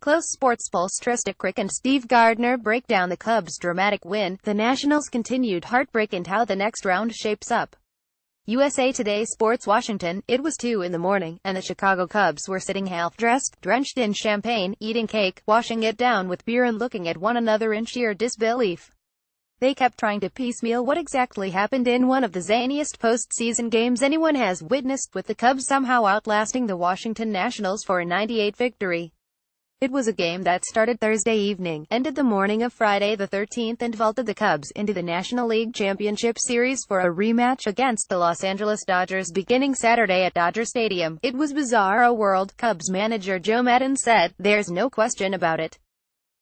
Close SportsPulse. Trysta, Krick and Steve Gardner break down the Cubs' dramatic win, the Nationals' continued heartbreak and how the next round shapes up. USA Today Sports Washington. It was 2 in the morning, and the Chicago Cubs were sitting half-dressed, drenched in champagne, eating cake, washing it down with beer and looking at one another in sheer disbelief. They kept trying to piecemeal what exactly happened in one of the zaniest postseason games anyone has witnessed, with the Cubs somehow outlasting the Washington Nationals for a 98 victory. It was a game that started Thursday evening, ended the morning of Friday the 13th and vaulted the Cubs into the National League Championship Series for a rematch against the Los Angeles Dodgers beginning Saturday at Dodger Stadium. It was bizarre world, Cubs manager Joe Maddon said. There's no question about it.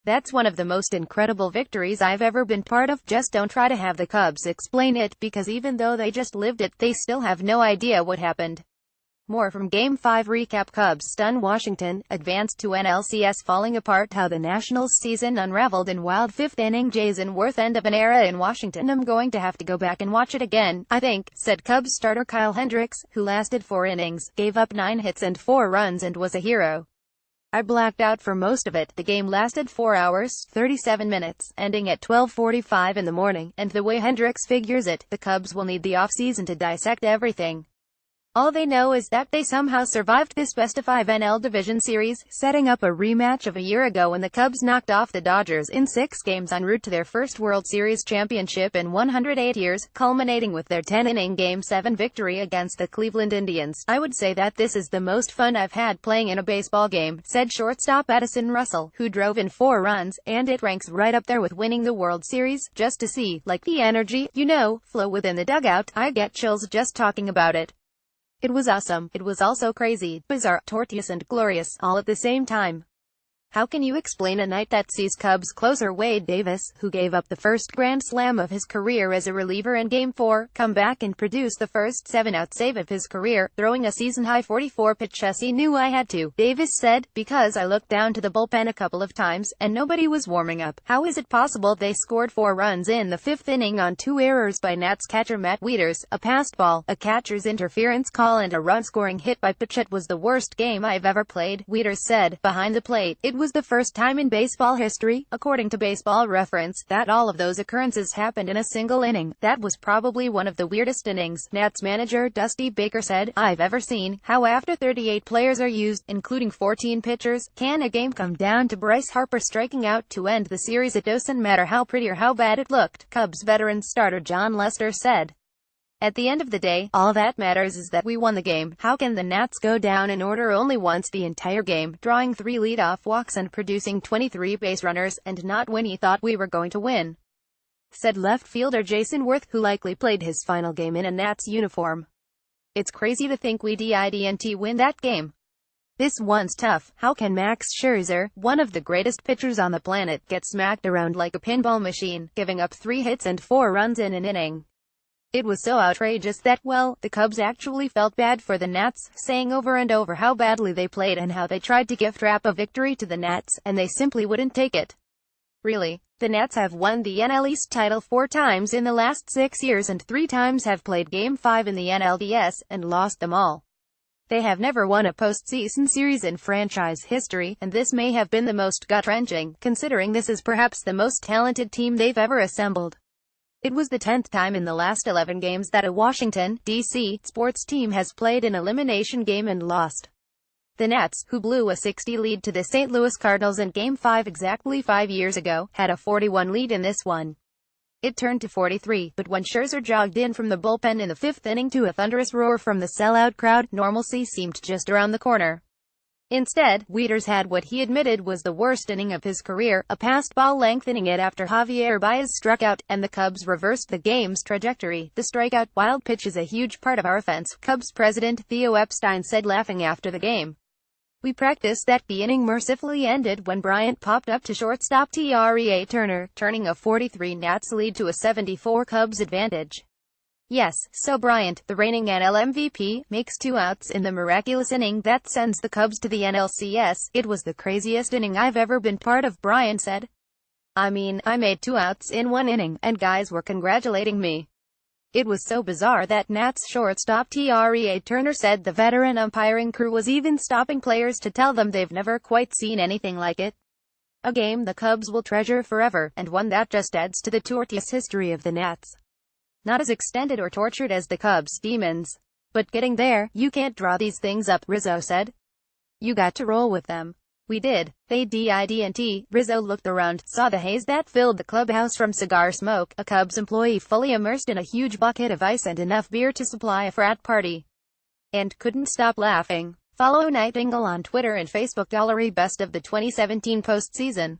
That's one of the most incredible victories I've ever been part of. Just don't try to have the Cubs explain it, because even though they just lived it, they still have no idea what happened. More from Game 5 recap. Cubs stun Washington, advanced to NLCS. Falling apart, how the Nationals season unraveled in wild fifth-inning Jason Worth. End of an era in Washington. I'm going to have to go back and watch it again, I think, said Cubs starter Kyle Hendricks, who lasted 4 innings, gave up 9 hits and 4 runs and was a hero. I blacked out for most of it. The game lasted 4 hours, 37 minutes, ending at 12:45 in the morning, and the way Hendricks figures it, the Cubs will need the offseason to dissect everything. All they know is that they somehow survived this best-of-5 NL Division Series, setting up a rematch of a year ago when the Cubs knocked off the Dodgers in 6 games en route to their first World Series championship in 108 years, culminating with their 10-inning Game 7 victory against the Cleveland Indians. I would say that this is the most fun I've had playing in a baseball game, said shortstop Addison Russell, who drove in 4 runs, and it ranks right up there with winning the World Series. Just to see, like, the energy, flow within the dugout. I get chills just talking about it. It was awesome. It was also crazy, bizarre, tortuous and glorious, all at the same time. How can you explain a night that sees Cubs closer Wade Davis, who gave up the first grand slam of his career as a reliever in Game 4, come back and produce the first 7-out save of his career, throwing a season-high 44 pitches? He knew I had to, Davis said, because I looked down to the bullpen a couple of times, and nobody was warming up. How is it possible they scored 4 runs in the 5th inning on 2 errors by Nats catcher Matt Wieters, a passed ball, a catcher's interference call and a run-scoring hit by pitch? It was the worst game I've ever played, Wieters said, behind the plate. It was the first time in baseball history, according to Baseball Reference, that all of those occurrences happened in a single inning. That was probably one of the weirdest innings, Nats manager Dusty Baker said, I've ever seen. How after 38 players are used, including 14 pitchers, can a game come down to Bryce Harper striking out to end the series? It doesn't matter how pretty or how bad it looked, Cubs veteran starter Jon Lester said. At the end of the day, all that matters is that we won the game. How can the Nats go down in order only once the entire game, drawing 3 leadoff walks and producing 23 base runners, and not when he thought we were going to win? Said left fielder Jason Worth, who likely played his final game in a Nats uniform. It's crazy to think we didn't win that game. This one's tough. How can Max Scherzer, one of the greatest pitchers on the planet, get smacked around like a pinball machine, giving up 3 hits and 4 runs in an inning? It was so outrageous that, well, the Cubs actually felt bad for the Nats, saying over and over how badly they played and how they tried to gift wrap a victory to the Nats, and they simply wouldn't take it. Really? The Nats have won the NL East title 4 times in the last 6 years and 3 times have played Game 5 in the NLDS, and lost them all. They have never won a postseason series in franchise history, and this may have been the most gut-wrenching, considering this is perhaps the most talented team they've ever assembled. It was the 10th time in the last 11 games that a Washington, D.C. sports team has played an elimination game and lost. The Nats, who blew a 60 lead to the St. Louis Cardinals in Game 5 exactly 5 years ago, had a 41 lead in this one. It turned to 43, but when Scherzer jogged in from the bullpen in the 5th inning to a thunderous roar from the sellout crowd, normalcy seemed just around the corner. Instead, Wieters had what he admitted was the worst inning of his career, a passed ball lengthening it after Javier Baez struck out, and the Cubs reversed the game's trajectory. The strikeout, wild pitch is a huge part of our offense, Cubs president Theo Epstein said, laughing after the game. We practiced that. The inning mercifully ended when Bryant popped up to shortstop Trea Turner, turning a 43 Nats lead to a 74 Cubs advantage. Yes, so Bryant, the reigning NL MVP, makes 2 outs in the miraculous inning that sends the Cubs to the NLCS. It was the craziest inning I've ever been part of, Bryant said. I mean, I made 2 outs in 1 inning, and guys were congratulating me. It was so bizarre that Nats shortstop Trea Turner said the veteran umpiring crew was even stopping players to tell them they've never quite seen anything like it. A game the Cubs will treasure forever, and one that just adds to the tortuous history of the Nats. Not as extended or tortured as the Cubs' demons, but getting there. You can't draw these things up, Rizzo said. You got to roll with them. We did. They didn't. Rizzo looked around, saw the haze that filled the clubhouse from cigar smoke, a Cubs employee fully immersed in a huge bucket of ice and enough beer to supply a frat party, and couldn't stop laughing. Follow Nightingale on Twitter and Facebook. Best of the 2017 postseason.